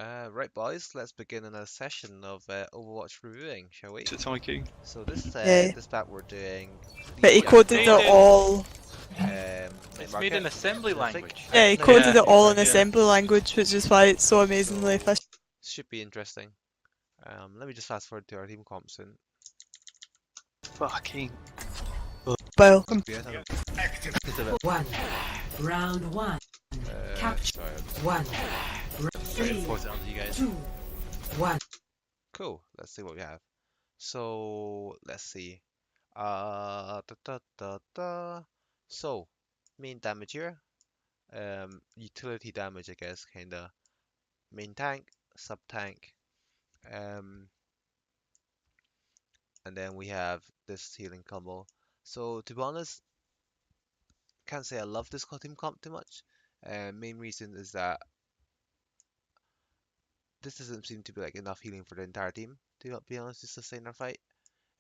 Right, boys, let's begin another session of Overwatch reviewing, shall we? Is it Tommy King? So this Yeah. this map we're doing But he the coded it all. It's made in assembly language. Yeah, he No, coded yeah, it all in yeah. assembly language, which is why it's so amazingly So, efficient. should be interesting. Let me just fast forward to our team comp soon. Fucking. Well, One. Round one. Capture. Sorry. One. Very Three. important on you guys. 2. 1. Cool. Let's see what we have. So let's see. Da, da, da, da. So main damage here. Utility damage, I guess, kinda. Main tank, sub tank. Um, and then we have this healing combo. So to be honest, can't say I love this team comp too much. Main reason is that this doesn't seem to be like enough healing for the entire team. To be honest, to sustain our fight,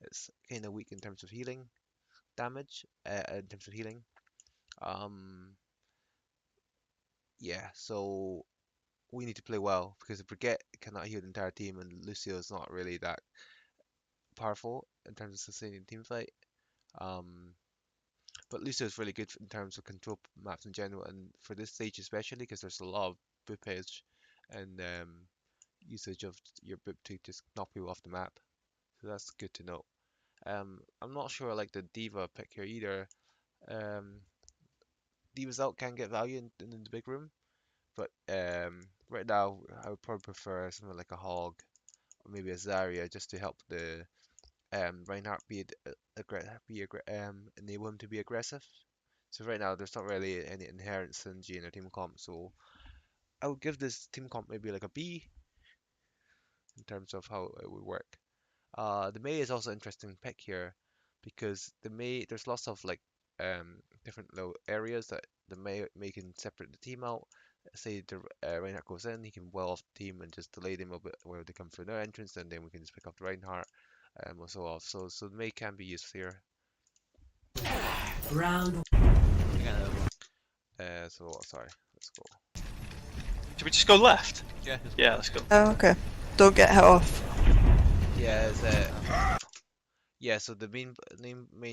it's kind of weak in terms of healing damage. In terms of healing, um, yeah. So we need to play well because Brigitte cannot heal the entire team, and Lucio is not really that powerful in terms of sustaining team fight. Um, But Lucio is really good in terms of control maps in general, and for this stage especially, because there's a lot of boopage and usage of your boop to just knock people off the map. So that's good to know. I'm not sure I like the D.Va pick here either. Um, D.Va's out can get value in the big room, but right now I would probably prefer something like a Hog or maybe a Zarya just to help the Reinhardt enable him to be aggressive. So right now there's not really any inherent synergy in a team comp, so I would give this team comp maybe like a B in terms of how it would work. The Mei is also an interesting pick here because the Mei there's lots of like different little areas that the Mei can separate the team out. Say the Reinhardt goes in, he can well off the team and just delay them a bit where they come through their entrance, and then we can just pick up the Reinhardt or so off. So the Mei can be used here. Round. Sorry, let's go. Should we just go left? Yeah. Yeah, let's go. oh, okay. Don't get hit off. Yeah, so the main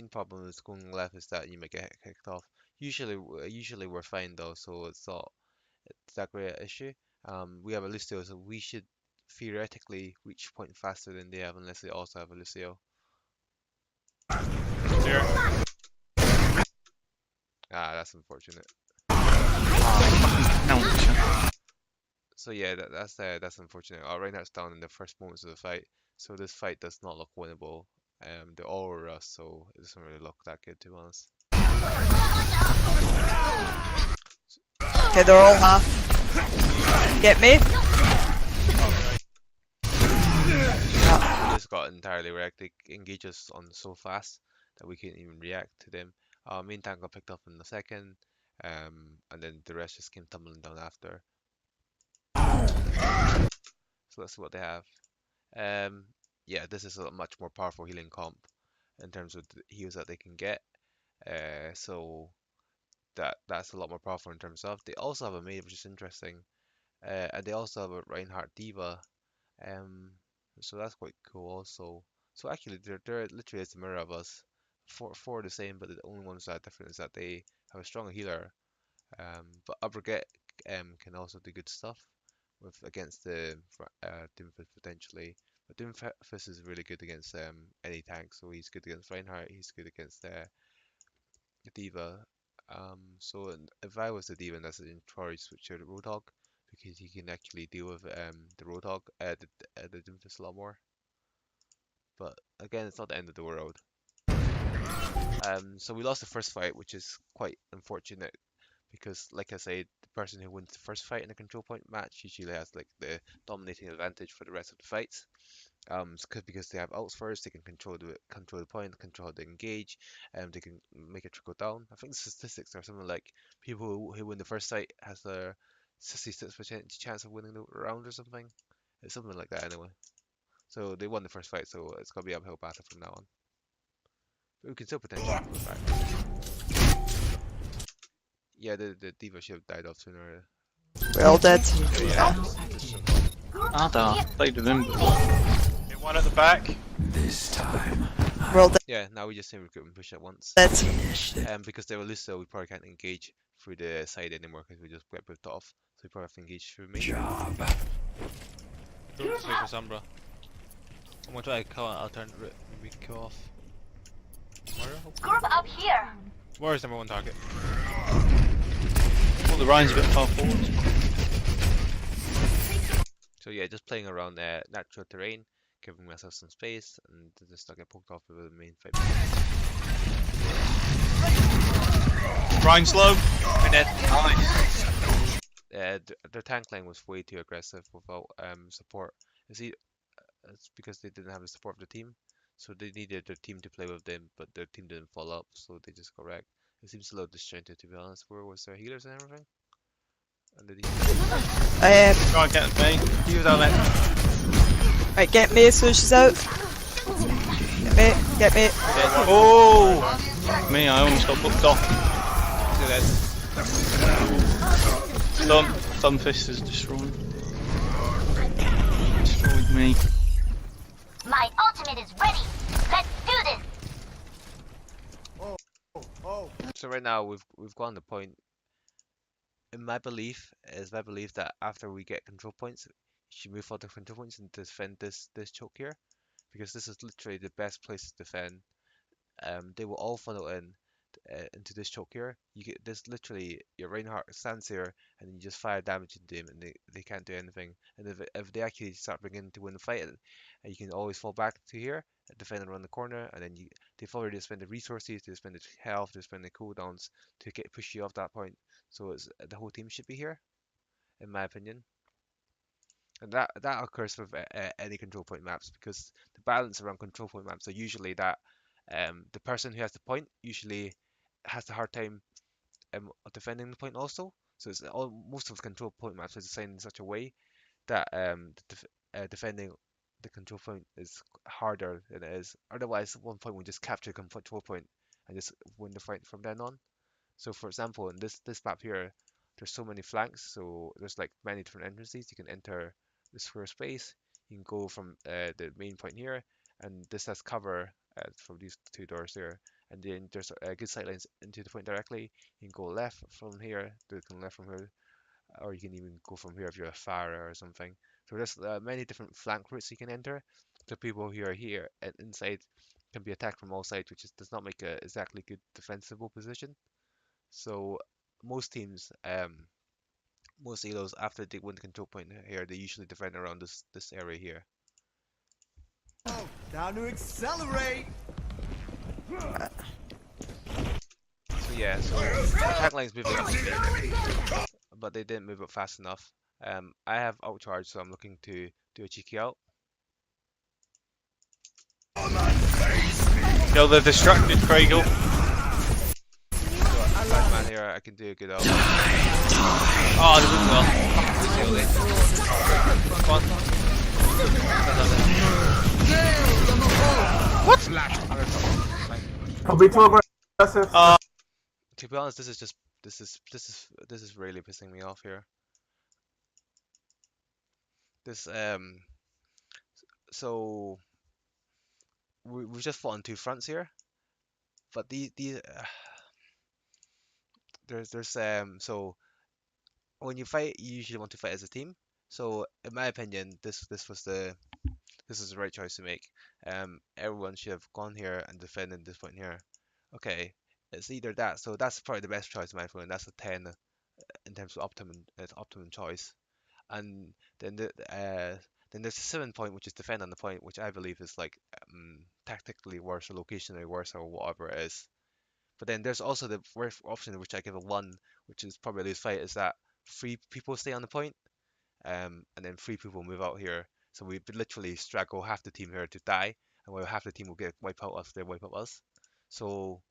problem with going left is that you might get kicked off. Usually we're fine though, so it's not that great an issue. We have a Lucio, so we should theoretically reach point faster than they have, unless they also have a Lucio. 0. Ah, that's unfortunate. No. So yeah, that's unfortunate. Reinhardt's down in the first moments of the fight, so this fight does not look winnable. They're all over us, so it doesn't really look that good to be honest. Okay, they're all half. Get me? We just got entirely wrecked. They engage us on so fast that we can't even react to them. Main tank got picked up in the second, and then the rest just came tumbling down after. So let's see what they have. Yeah, this is a much more powerful healing comp in terms of the heals that they can get. So that's a lot more powerful in terms of. They also have a Mei, which is interesting, and they also have a Reinhardt D.Va. So that's quite cool also. So actually, they're literally as the mirror of us. Four the same, but the only ones that are different is that they have a stronger healer. But Brigitte can also do good stuff against the Doomfist potentially. But Doomfist is really good against any tank, so he's good against Reinhardt, he's good against D.Va. So if I was the D.Va, that's an probably switch to the Roadhog because he can actually deal with the Roadhog, the Doomfist a lot more. But again, it's not the end of the world. So we lost the first fight, which is quite unfortunate because, like I said, the person who wins the first fight in a control point match usually has like the dominating advantage for the rest of the fights. Because they have ults first, they can control the point, control the engage, and they can make it trickle down. I think the statistics are something like people who win the first fight has a 66% chance of winning the round or something. It's something like that anyway. So they won the first fight, so it's gonna be uphill battle from now on. But we can still potentially go back. Yeah, the D.Va should have died off sooner. We're all dead. Now active. I played with him before. Hit one at the back. We're all Yeah, now we just say recruit and push at once. dead. Because they were loose, so we probably can't engage through the side anymore because we just get booked off. So we probably have to engage through me. Don't swing for Sombra. I'm gonna try to kill I'll turn maybe kill off Moira. Group up here. Moira's number one target. Well, the Ryan's a bit far forward. So yeah, just playing around natural terrain, giving myself some space, and just not get poked off with the main fight. Ryan's low. Minute. Nice. Their tank line was way too aggressive without support. It's because they didn't have the support of the team, so they needed their team to play with them, but their team didn't follow up, so they just got wrecked. It seems a little disjointed, to be honest. Where was their healers and everything? And the Try and get me. He was out there. Right, get me as soon as she's out. Get me. Oh! Me, I almost got booked off. Stunfisk is destroyed. Destroyed me. My ultimate is ready. Let's do this. So right now we've gone the point. In my belief, that after we get control points, you should move out the control points and defend this choke here, because this is literally the best place to defend. They will all funnel into this choke here. You get this literally. Your Reinhardt stands here, and you just fire damage into them, and they can't do anything. And if they actually start bringing to win the fight, you can always fall back to here, defend around the corner, and then they've already spent the resources, they spend the health, they spend the cooldowns to push you off that point. So the whole team should be here, in my opinion. And that occurs with any control point maps, because the balance around control point maps are usually that the person who has the point usually has a hard time defending the point also. So most of the control point maps are designed in such a way that defending the control point is harder than it is. Otherwise, one point will just capture the control point and just win the fight from then on. So for example, in this map here, there's so many flanks, so there's like many different entrances. You can enter the square space, you can go from the main point here, and this has cover from these two doors there, and then there's good sight lines into the point directly. You can go left from here, or you can even go from here if you're a Pharah or something. So there's many different flank routes you can enter. So people who are here and inside can be attacked from all sides, which does not make a exactly good defensible position. So most teams, most Elos, after they win the control point here, they usually defend around this area here. Time to accelerate! So yeah, so the attack line's moving up, but they didn't move up fast enough. I have outcharge, so I'm looking to do a cheeky out. Yo, they're distracted, Craigle. Bad man here, I can do a good out. Oh, they did well. Come on. What? I'll be too aggressive. To be honest, this is really pissing me off here. So we've just fought on two fronts here, but so when you fight, you usually want to fight as a team. So in my opinion, this is the right choice to make. Everyone should have gone here and defended this point here. Okay, it's either that. So that's probably the best choice in my opinion. That's a 10 in terms of optimum choice. And then there's a 7 point, which is defend on the point, which I believe is like tactically worse or locationally worse or whatever it is. But then there's also the worst option, which I give a 1, which is probably lose fight, is that 3 people stay on the point, and then 3 people move out here. So we literally straggle half the team here to die, and while half the team will get wiped out after they wipe out us. So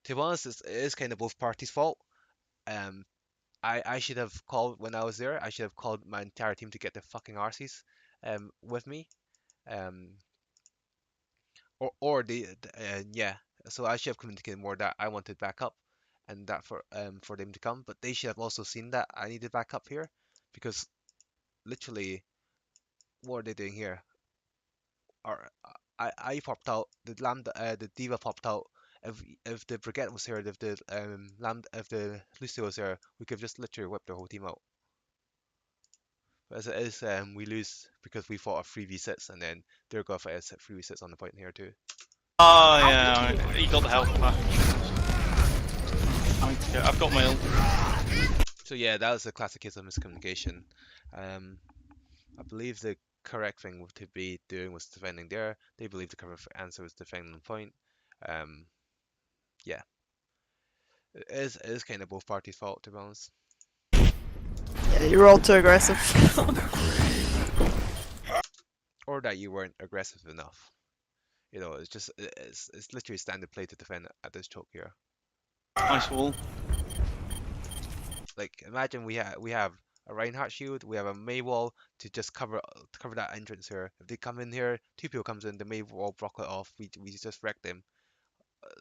to be honest, it is kind of both parties' fault. I should have called when I was there. I should have called my entire team to get the fucking arses with me. Or yeah. So I should have communicated more that I wanted backup, and that for them to come. But they should have also seen that I needed backup here. because literally, what are they doing here? Or I popped out, the Diva popped out. If the Brigitte was here, if the if the Lucio was here, we could have just literally whipped the whole team out. But as it is, we lose because we fought a 3v6 and then they're going for a 3v6 on the point here too. Oh yeah, he got the health back. I've got my ult. So yeah, that was a classic case of miscommunication. I believe the correct thing to be doing was defending there. They believe the correct answer was defending the point. Yeah, it is kind of both parties' fault, to be honest. Yeah, you were all too aggressive. Or that you weren't aggressive enough. You know, it's just it's literally standard play to defend at this choke here. Nice wall. Like imagine we have a Reinhardt shield, we have a Mei wall to just cover that entrance here. If they come in here, two people comes in, the Mei wall block it off. We just wreck them.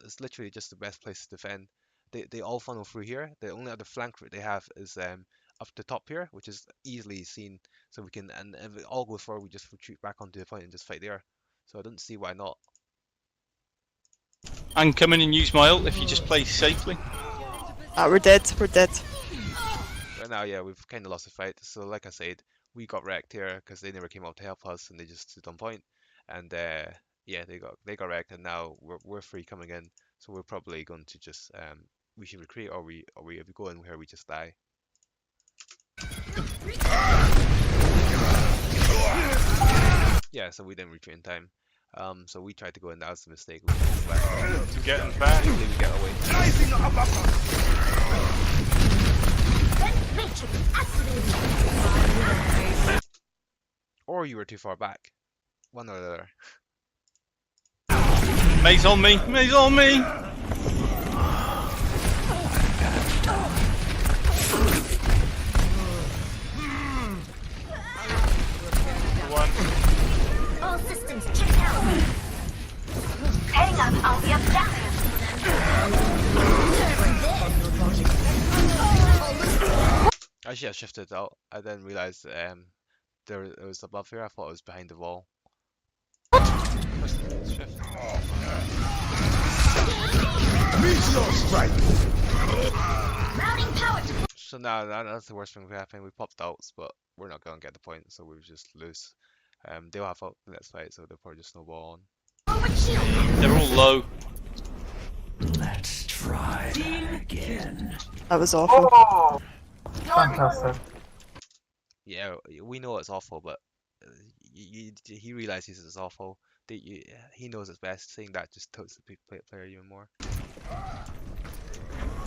It's literally just the best place to defend. They all funnel through here. The only other flank route they have is up the top here, which is easily seen. So we can, and if it all goes forward, we just retreat back onto the point and just fight there. So I don't see why not. And come in and use my ult if you just play safely. We're dead. We're dead. Right now, yeah, we've kind of lost the fight. So like I said, we got wrecked here because they never came out to help us and they just stood on point. And yeah, they got wrecked, and now we're free coming in. So we're probably going to just we should retreat, or if we go in here we just die. Yeah, so we didn't retreat in time. So we tried to go in. That was a mistake. We Getting back. we get away. Or you were too far back. One or the other. Mei's on me. Mei's on me. One. All systems checked out. Hang up, I'll be up down. Actually, I shifted out. I then realized there it was above here. I thought it was behind the wall. Shift. Routing power to So now that's the worst thing that happened. We popped outs, but we're not gonna get the point, so we just lose. They'll have out the next fight, so they'll probably just snowball on. forward shield. They're all low. Let's try again. That was awful. Oh, fantastic. Yeah, we know it's awful, but he realizes it's awful. He knows it's best. Saying that just tilts the player even more.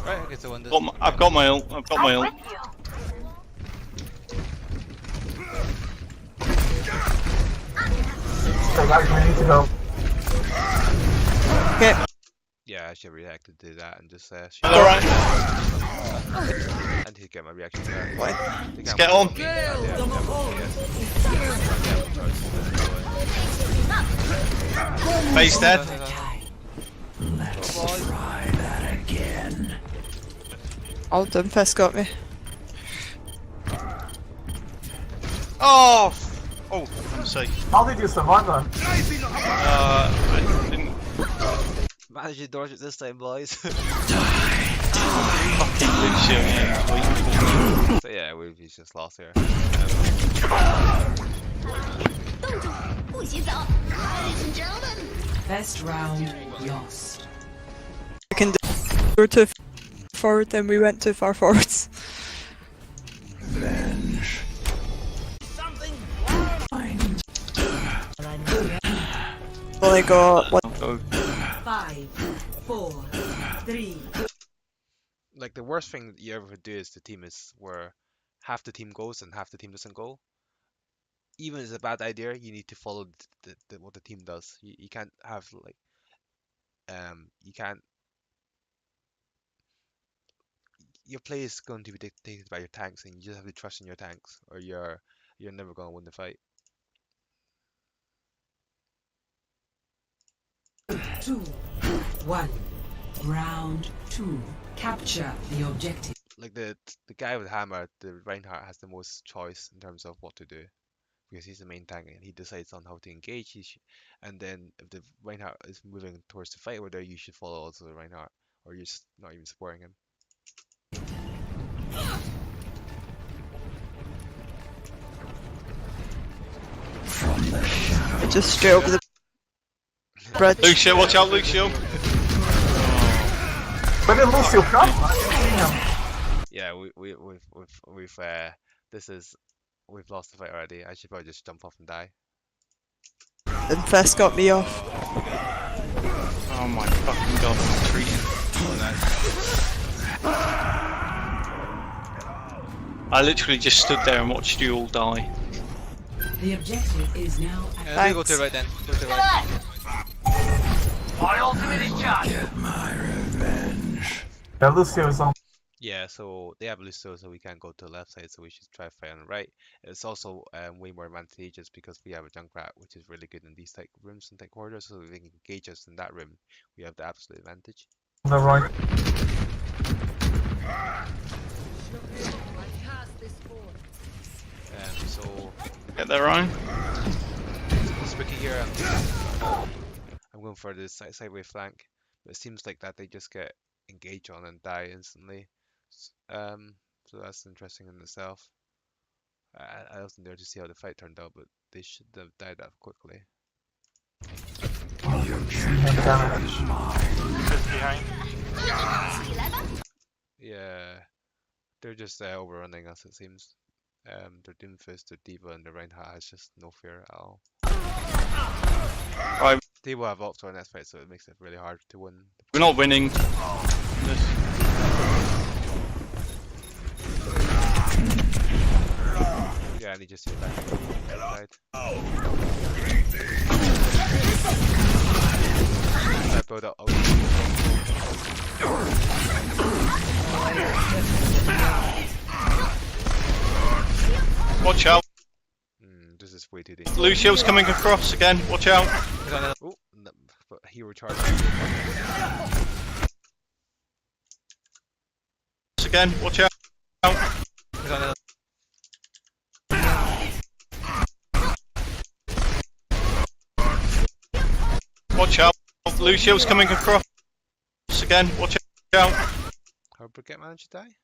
Right, okay, so when this. I've got my ult. I've got my ult. With you. So guys, we need to go. Okay. Yeah, I should react to that and just shoot. Alright. And he'd get my reaction to that. What? They Let's can't get win on. me. Yeah, Mei's dead. Let's try that again. Oh, Doomfist got me. Oh! Oh, I'm safe. How did you survive that? I didn't. Managed to dodge it this time, boys. Fucking Lucio, yeah. So yeah, we've just lost here. Best round lost. We can do. We were too forward, then we went too far forwards. Only got one. Oh, 5, 4, 3. Like the worst thing that you ever do is the team is where half the team goes and half the team doesn't go. Even if it's a bad idea, you need to follow what the team does. You can't have like you can't. Your play is going to be dictated by your tanks, and you just have to trust in your tanks, or you're never going to win the fight. 2, 1. Round 2. Capture the objective. like the guy with hammer, the Reinhardt has the most choice in terms of what to do because he's the main tank and he decides on how to engage. And then if the Reinhardt is moving towards the fight over there, you should follow also the Reinhardt, or you're just not even supporting him. Just straight over the bridge. Lucio, watch out, Lucio. Where did Lucio come? I didn't see him. Yeah, we've we've lost the fight already. I should probably just jump off and die. And Fest got me off. Oh my fucking god, I'm treating. I literally just stood there and watched you all die. The objective is now Yeah, we go to the right then. Go to the right. Yeah, Lucio is on. Yeah, so they have Lucio, so we can't go to the left side, so we should try fight on the right. It's also way more advantageous because we have a Junkrat, which is really good in these type rooms and type corridors, so if they can engage us in that room, we have the absolute advantage. The right. So Get there, Ryan. it's tricky here. I'm going for this sideway flank, but it seems like that they just get engaged on and die instantly. So that's interesting in itself. I wasn't there to see how the fight turned out, but they should have died that quickly. Yeah, they're just overrunning us, it seems. Their Doomfist, their D.Va, and their Reinhardt has just no fear at all. Right, D.Va have ult to our next fight, so it makes it really hard to win. we're not winning. Yeah, and he just hit back. Died. I build up. Watch out. This is way too dangerous. Lucio's coming across again. Watch out. Oh, no, but hero charge. Again. Watch out. Watch out. Lucio's coming across again. Watch out. How Brigitte managed to die?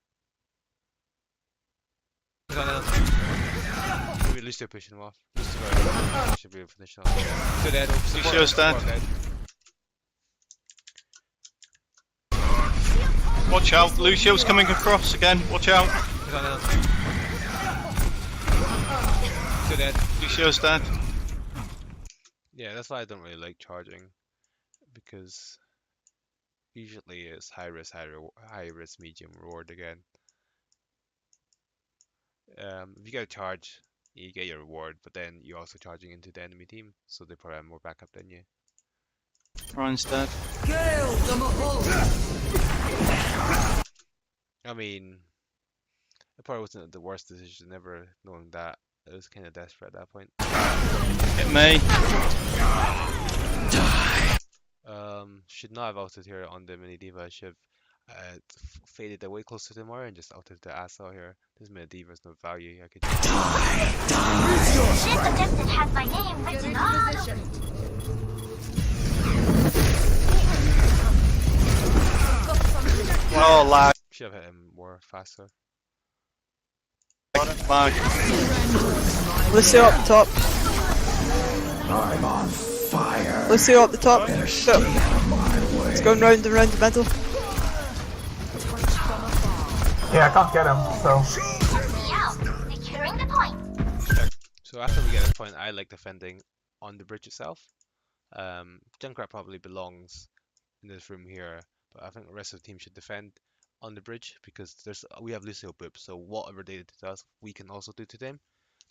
Maybe Lucio pushing him off. Lucio should be finishing off. To dead. Lucio's dead. Watch out. Lucio's coming across again. Watch out. To dead. Lucio's dead. Yeah, that's why I don't really like charging, because usually it's high risk, high risk, medium reward again. If you get a charge, you get your reward, but then you're also charging into the enemy team, so they probably have more backup than you. Ryan's dead. I mean, it probably wasn't the worst decision ever, knowing that it was kind of desperate at that point. Hit me. Should not have ulted here on the mini D.Va. Should have faded away closer to Moira and just ulted the ass out here. This mini D.Va has no value. I could Ship attempted has my name written all over it. Oh, lag. should have hit him more faster. Lag. Lucio up the top. I'm on fire. Lucio up the top. So, it's going round and round the middle. Yeah, I can't get him, so. Yeah, securing the point. So after we get this point, I like defending on the bridge itself. Junkrat probably belongs in this room here, but I think the rest of the team should defend on the bridge because we have Lucio boop, so whatever they did to us, we can also do to them.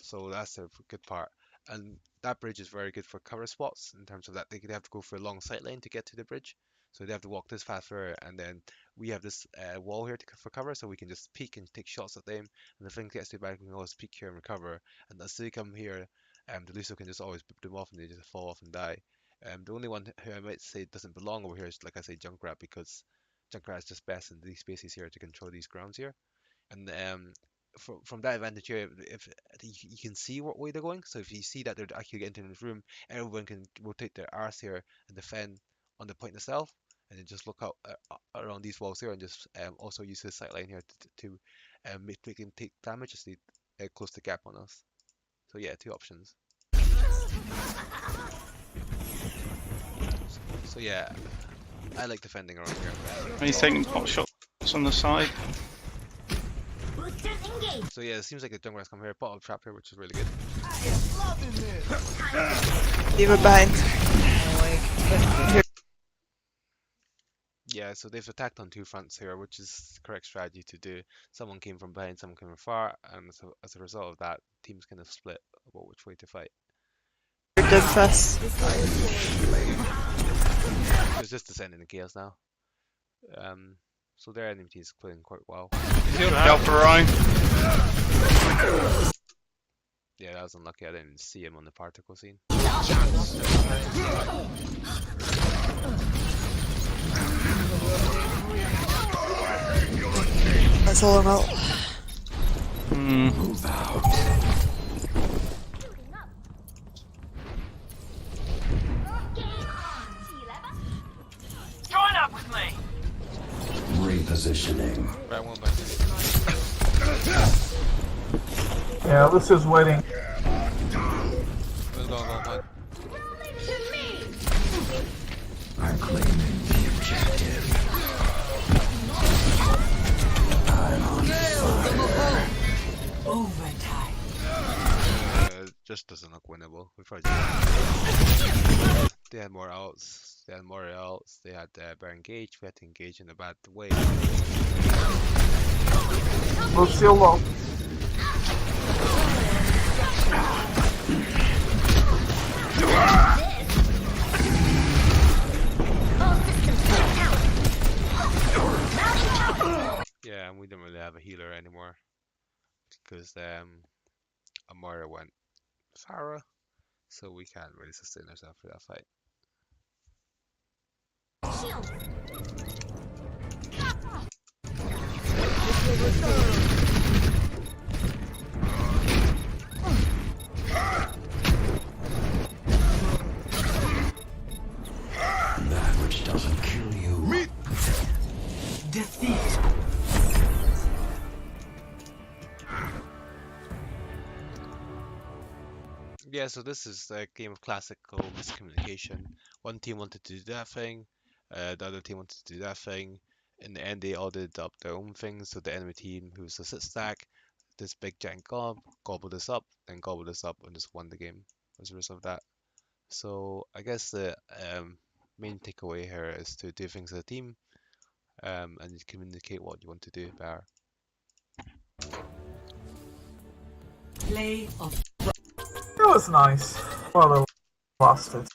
So that's a good part. And that bridge is very good for cover spots in terms of that they could have to go for a long sight lane to get to the bridge. So they have to walk this fast through, and then we have this wall here for cover, so we can just peek and take shots at them. And if things gets too bad, we can always peek here and recover. And as they come here, the Lucio can just always boop them off, and they just fall off and die. The only one who I might say doesn't belong over here is, like I say, Junkrat, because Junkrat is just best in these spaces here to control these grounds here. And from that advantage here, if you can see what way they're going, so if you see that they're actually entering this room, everyone can rotate their arse here and defend on the point itself, and then just look out around these walls here, and just also use this sight line here to make them take damage as they close the gap on us. So yeah, 2 options. So yeah, I like defending around here. He's taking pot shots on the side. Boosters engaged. So yeah, it seems like the jungle has come here, put up trap here, which is really good. D.Va behind. Yeah, so they've attacked on 2 fronts here, which is the correct strategy to do. Someone came from behind, someone came from far, and so as a result of that, teams kind of split about which way to fight. They're dead fast. It's just descending the chaos now. So their enemy team is playing quite well. Alpha Rhine. Yeah, that was unlucky. I didn't even see him on the particle scene. That's all I'm out. Shooting up. Game on. Join up with me. Repositioning. Right, one back. Yeah, Lucio's waiting. Go, man. To me. I'm claiming the objective. I'm on fire. Overtime. It just doesn't look winnable. We probably they had more ults. They had more ults. They had better engage. We had to engage in a bad way. Lucio low. All systems checked out. Yeah, and we don't really have a healer anymore because Amara went Pharah, so we can't really sustain ourselves for that fight. Shield. That which doesn't kill you. Defeat. Yeah, so this is a game of classical miscommunication. One team wanted to do that thing, the other team wanted to do that thing. In the end, they all did up their own things. So the enemy team, who's a sit stack, this big giant gobbled this up, and gobbled this up, and just won the game as a result of that. So I guess the main takeaway here is to do things as a team, and communicate what you want to do better. Play of It was nice. Well, they lost it.